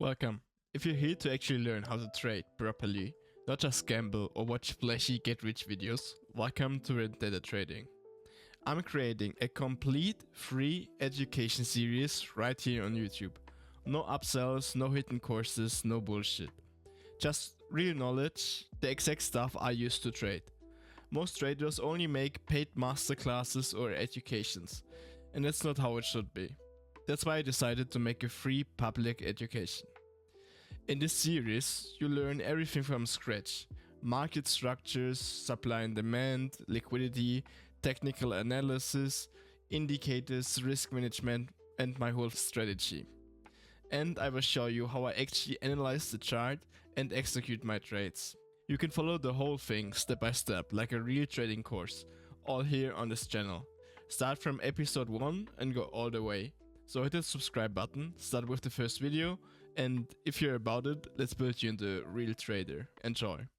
Welcome. If you're here to actually learn how to trade properly, not just gamble or watch flashy get-rich videos, welcome to Vendetta Trading. I'm creating a complete free education series right here on YouTube. No upsells, no hidden courses, no bullshit. Just real knowledge, the exact stuff I use to trade. Most traders only make paid masterclasses or educations, and that's not how it should be. That's why I decided to make a free public education. In this series, you learn everything from scratch: market structures, supply and demand, liquidity, technical analysis, indicators, risk management, and my whole strategy. And I will show you how I actually analyze the chart and execute my trades. You can follow the whole thing step by step like a real trading course, all here on this channel. Start from episode 1 and go all the way. So hit the subscribe button, start with the first video, and if you're about it, let's build you into a real trader. Enjoy.